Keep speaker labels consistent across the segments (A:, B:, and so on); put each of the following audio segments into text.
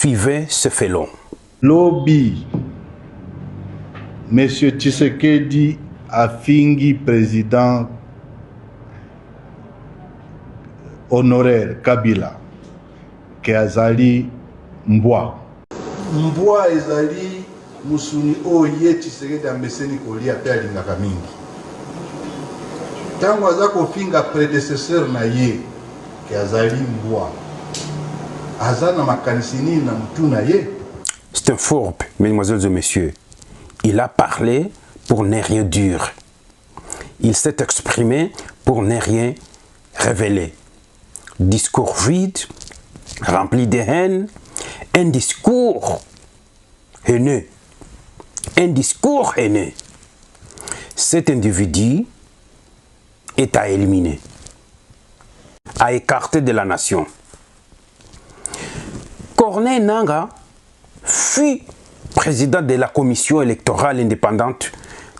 A: Suivez ce félon.
B: Lobby, M. Tshisekedi a fingi président honoraire Kabila, que azali mbwa. Mbwa ezali musuni oye Tshisekedi ameseni kolia pe alingaka mingi. Tango aza kofinga prédécesseur na ye, que azali mbwa. Azana makanisini na mtu na ye.
A: C'est un fourbe, mesdemoiselles et messieurs. Il a parlé pour ne rien dire. Il s'est exprimé pour ne rien révéler. Discours vide, rempli de haine, un discours haineux. Un discours haineux. Cet individu est à éliminer, à écarter de la nation. Corneille Nangaa fut président de la Commission électorale indépendante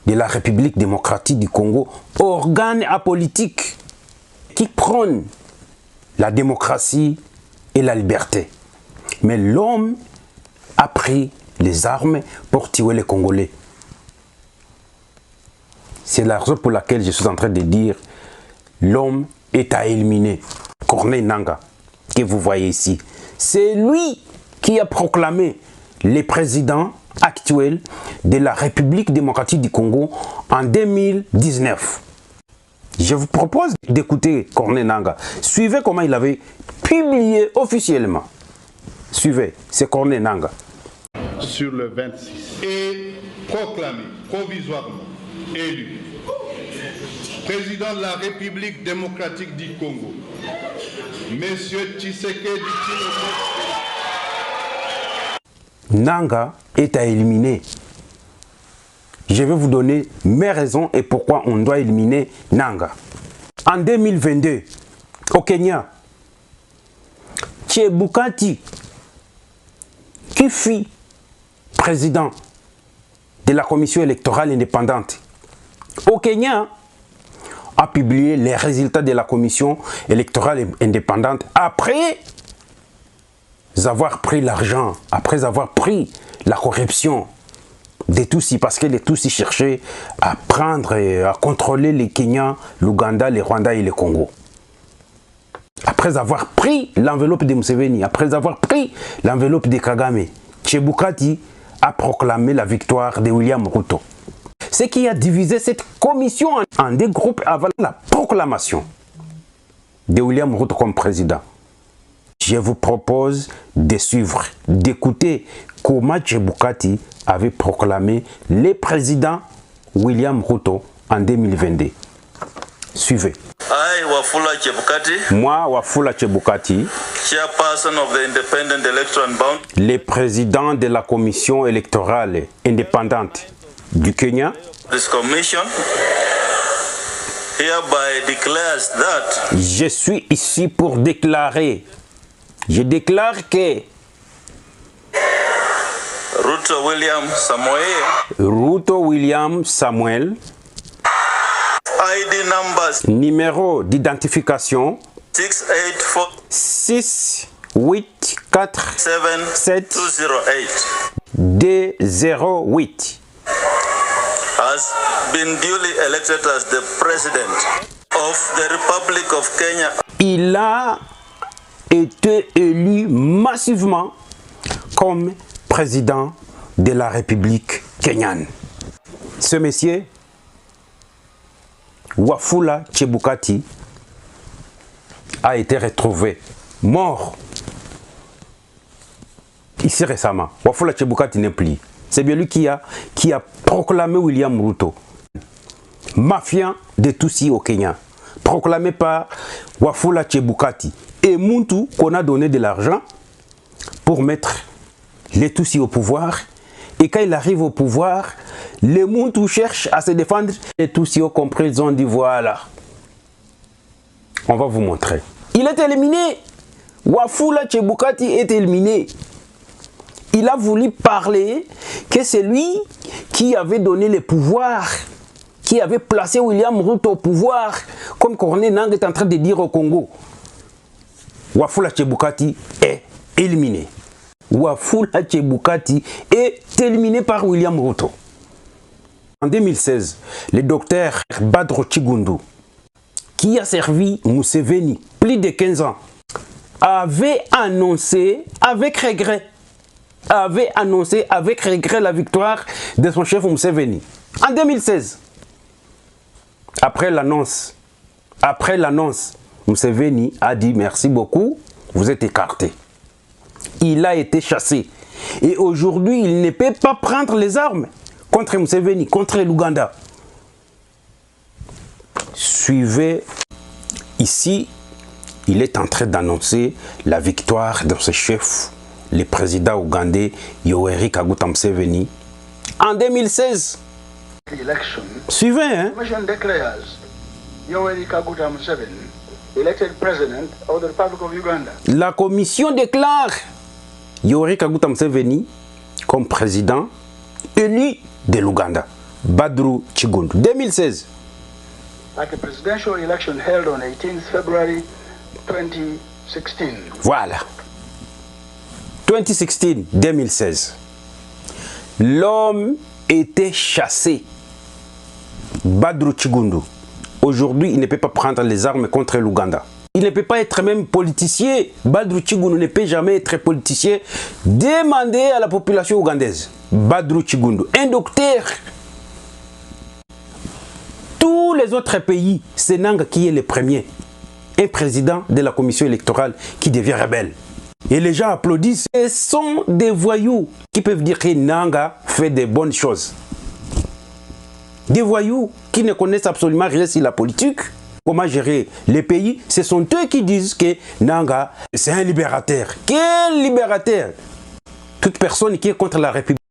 A: de la République démocratique du Congo, organe apolitique qui prône la démocratie et la liberté. Mais l'homme a pris les armes pour tuer les Congolais. C'est la raison pour laquelle je suis en train de dire l'homme est à éliminer. Corneille Nangaa, que vous voyez ici, c'est lui qui a proclamé les présidents actuels de la République démocratique du Congo en 2019. Je vous propose d'écouter Corneille Nangaa. Suivez comment il avait publié officiellement. Suivez, c'est Corneille Nangaa.
B: Sur le 26. Et proclamé provisoirement élu président de la République démocratique du Congo, Monsieur Tshisekedi
A: Nangaa est à éliminer. Je vais vous donner mes raisons et pourquoi on doit éliminer Nangaa. En 2022, au Kenya, Chebukati, qui fut président de la Commission électorale indépendante au Kenya, a publié les résultats de la Commission électorale indépendante après avoir pris l'argent, après avoir pris la corruption des Tutsis, parce que les Tutsis cherchaient à prendre et à contrôler les Kenyans, l'Ouganda, les Rwandais et le Congo. Après avoir pris l'enveloppe de Museveni, après avoir pris l'enveloppe de Kagame, Chebukati a proclamé la victoire de William Ruto. Ce qui a divisé cette commission en deux groupes avant la proclamation de William Ruto comme président. Je vous propose de suivre, d'écouter comment Chebukati avait proclamé le président William Ruto en 2022. Suivez.
C: Wafula Chebukati,
A: Moi, Wafula Chebukati,
C: chairperson of the Independent Electoral Bound,
A: le président de la commission électorale indépendante du Kenya,
C: this commission hereby declares that
A: je suis ici pour déclarer, je déclare que Ruto William Samuel,
C: ID numbers
A: numéro d'identification 68477
C: has been duly elected as the president of the Republic of Kenya.
A: Il a été élu massivement comme président de la République kenyane. Ce monsieur, Wafula Chebukati, a été retrouvé mort ici récemment. Wafula Chebukati n'est plus. C'est bien lui qui a proclamé William Ruto, mafia de Tutsis au Kenya, proclamé par Wafula Chebukati et Muntu, qu'on a donné de l'argent pour mettre les Tutsis au pouvoir. Et quand il arrive au pouvoir, les Muntu cherchent à se défendre. Les Tutsis ont compris, ils ont dit voilà, on va vous montrer. Il est éliminé. Wafula Chebukati est éliminé. Il a voulu parler que c'est lui qui avait donné le pouvoir, qui avait placé William Ruto au pouvoir, comme Corneille Nangaa est en train de dire au Congo. Wafula Chebukati est éliminé. Wafula Chebukati est éliminé par William Ruto. En 2016, le docteur Badru Chigundu, qui a servi Museveni plus de 15 ans, avait annoncé avec regret la victoire de son chef Museveni. En 2016, après l'annonce, Museveni a dit merci beaucoup, vous êtes écarté. Il a été chassé. Et aujourd'hui, il ne peut pas prendre les armes contre Museveni, contre l'Ouganda. Suivez, ici, il est en train d'annoncer la victoire de ce chef, le président ougandais Yoweri Kaguta Museveni, en 2016. Suivez, hein?
D: Yoweri Kaguta Museveni, elected president of the Republic of Uganda.
A: La commission déclare Yoweri Kaguta Museveni comme président élu de l'Ouganda. Badru Chigundu, 2016.
D: At the presidential election held on 18th February 2016.
A: Voilà. 2016, 2016. L'homme était chassé. Badru Chigundu. Aujourd'hui, il ne peut pas prendre les armes contre l'Ouganda. Il ne peut pas être même politicien. Badru Chigundu ne peut jamais être politicien. Demandez à la population ougandaise. Badru Chigundu, un docteur. Tous les autres pays, c'est Nanga qui est le premier. Un président de la commission électorale qui devient rebelle. Et les gens applaudissent. Ce sont des voyous qui peuvent dire que Nanga fait de bonnes choses. Des voyous qui ne connaissent absolument rien sur la politique. Comment gérer les pays? Ce sont eux qui disent que Nanga, c'est un libérateur. Quel libérateur? Toute personne qui est contre la République